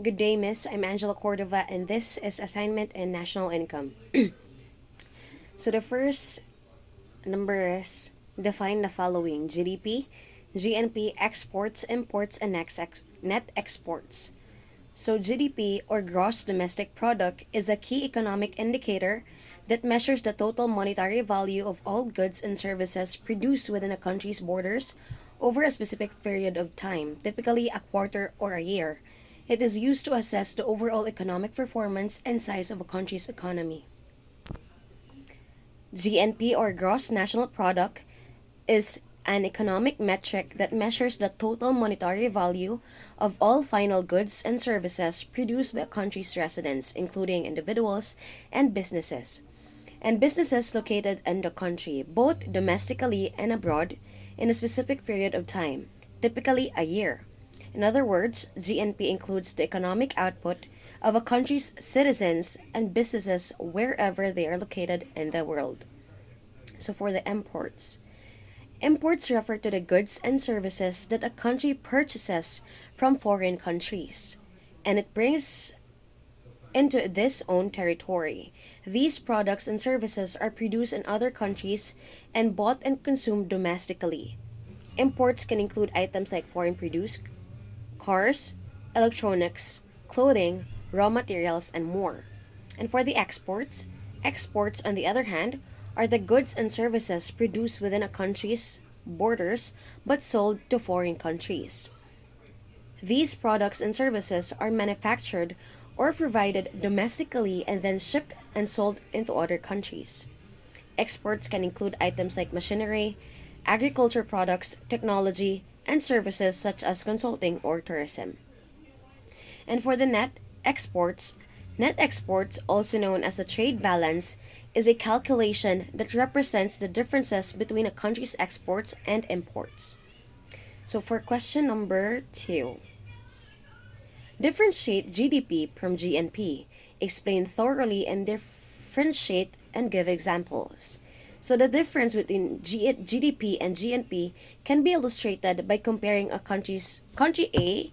Good day, Miss. I'm Angela Cordova, and this is Assignment and National Income. So the first numbers define the following: GDP, GNP, exports, imports, and net exports. So GDP, or Gross Domestic Product, is a key economic indicator that measures the total monetary value of all goods and services produced within a country's borders over a specific period of time, typically a quarter or a year. It is used to assess the overall economic performance and size of a country's economy. GNP, or Gross National Product, is an economic metric that measures the total monetary value of all final goods and services produced by a country's residents, including individuals and businesses located in the country, both domestically and abroad, in a specific period of time, typically a year. In other words, GNP includes the economic output of a country's citizens and businesses wherever they are located in the world. So for the imports refer to the goods and services that a country purchases from foreign countries, and it brings into this own territory. These products and services are produced in other countries and bought and consumed domestically. Imports can include items like foreign produced cars, electronics, clothing, raw materials, and more. And for the exports, on the other hand, are the goods and services produced within a country's borders but sold to foreign countries. These products and services are manufactured or provided domestically and then shipped and sold into other countries. Exports can include items like machinery, agriculture products, technology, and services such as consulting or tourism. And for the net exports, also known as the trade balance, is a calculation that represents the differences between a country's exports and imports. So for question number 2, differentiate GDP from GNP. Explain thoroughly and differentiate and give examples. So the difference between GDP and GNP can be illustrated by comparing a country A's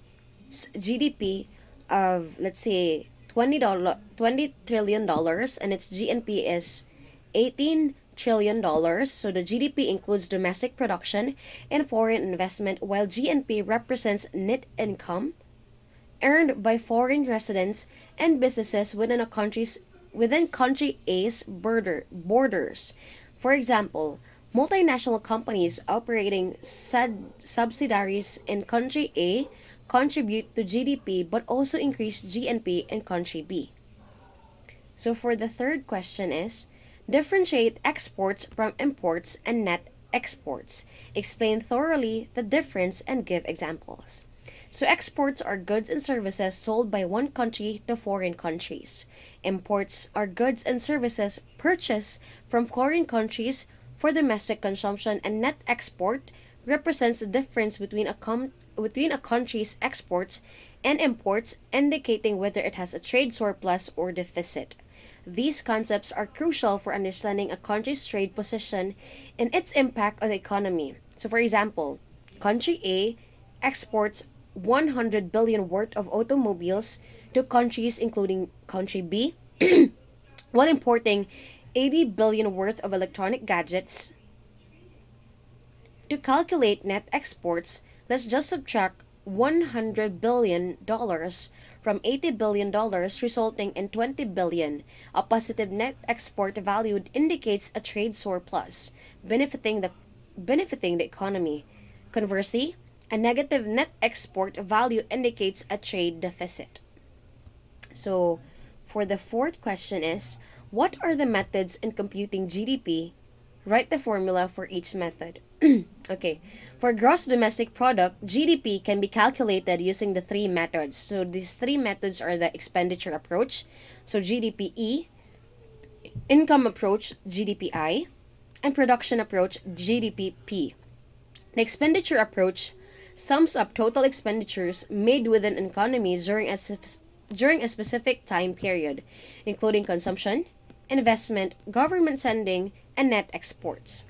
GDP of, let's say, $20 trillion dollars, and its GNP is $18 trillion. So the GDP includes domestic production and foreign investment, while GNP represents net income earned by foreign residents and businesses within country A's borders. For example, multinational companies operating subsidiaries in country A contribute to GDP but also increase GNP in country B. So for the third question is, differentiate exports from imports and net exports. Explain thoroughly the difference and give examples. So exports are goods and services sold by one country to foreign countries. Imports are goods and services purchased from foreign countries for domestic consumption, and net export represents the difference between a country's exports and imports, indicating whether it has a trade surplus or deficit. These concepts are crucial for understanding a country's trade position and its impact on the economy. So for example, country A exports 100 billion worth of automobiles to countries including country B, while importing 80 billion worth of electronic gadgets. To calculate net exports, let's just subtract $100 billion from $80 billion, resulting in $20 billion. A positive net export value indicates a trade surplus, benefiting the economy. Conversely, a negative net export value indicates a trade deficit. So, for the fourth question is, what are the methods in computing GDP? Write the formula for each method. Okay, for gross domestic product, GDP can be calculated using the three methods. So these three methods are the expenditure approach, so GDPE, income approach, GDPI, and production approach, GDPP. The expenditure approach sums up total expenditures made within an economy during a specific time period, including consumption, investment, government spending, and net exports.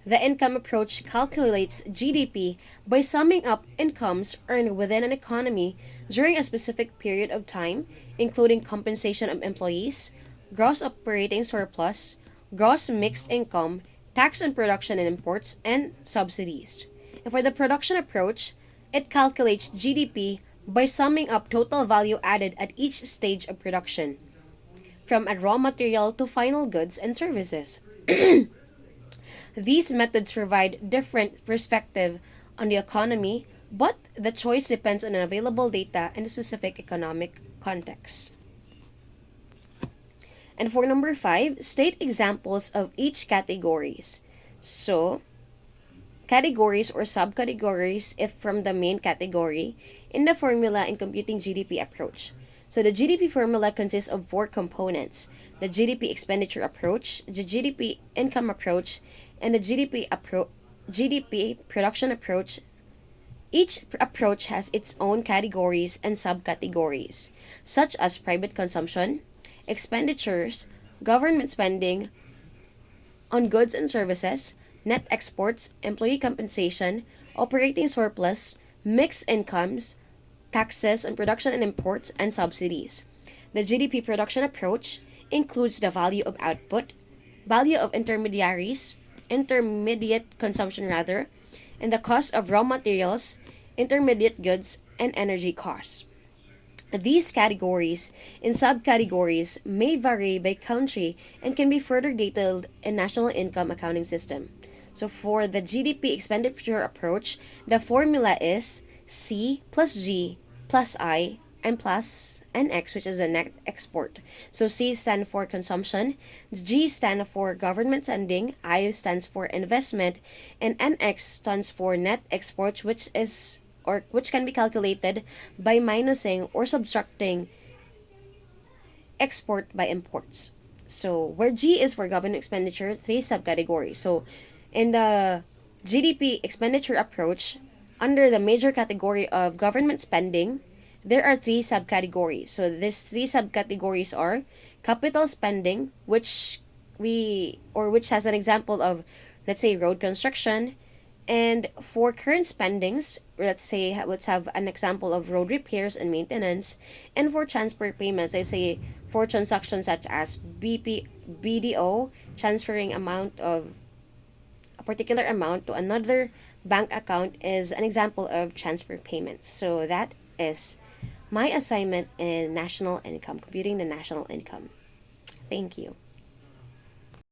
The income approach calculates GDP by summing up incomes earned within an economy during a specific period of time, including compensation of employees, gross operating surplus, gross mixed income, tax on production and imports, and subsidies. And for the production approach, it calculates GDP by summing up total value added at each stage of production, from a raw material to final goods and services. These methods provide different perspective on the economy, but the choice depends on available data and the specific economic context. And for number 5, state examples of each categories. So, categories or subcategories if from the main category in the formula in computing GDP approach. So the GDP formula consists of 4 components: the GDP expenditure approach, the GDP income approach, and the GDP production approach. Each approach has its own categories and subcategories, such as private consumption, expenditures, government spending on goods and services, net exports, employee compensation, operating surplus, mixed incomes, taxes on production and imports, and subsidies. The GDP production approach includes the value of output, value of intermediate consumption rather, and the cost of raw materials, intermediate goods, and energy costs. These categories and subcategories may vary by country and can be further detailed in National Income Accounting System. So for the GDP expenditure approach, the formula is C plus G plus I and plus NX, which is a net export. So C stands for consumption, G stands for government spending, I stands for investment, and NX stands for net export, which can be calculated by minusing or subtracting export by imports. So where G is for government expenditure, 3 subcategories. So in the GDP expenditure approach, under the major category of government spending, there are 3 subcategories. So these 3 subcategories are capital spending, which has an example of, let's say, road construction. And for current spendings, let's have an example of road repairs and maintenance. And for transfer payments, I say for transactions such as BDO, transferring amount of a particular amount to another bank account is an example of transfer payments. So that is my assignment in national income, computing the national income. Thank you.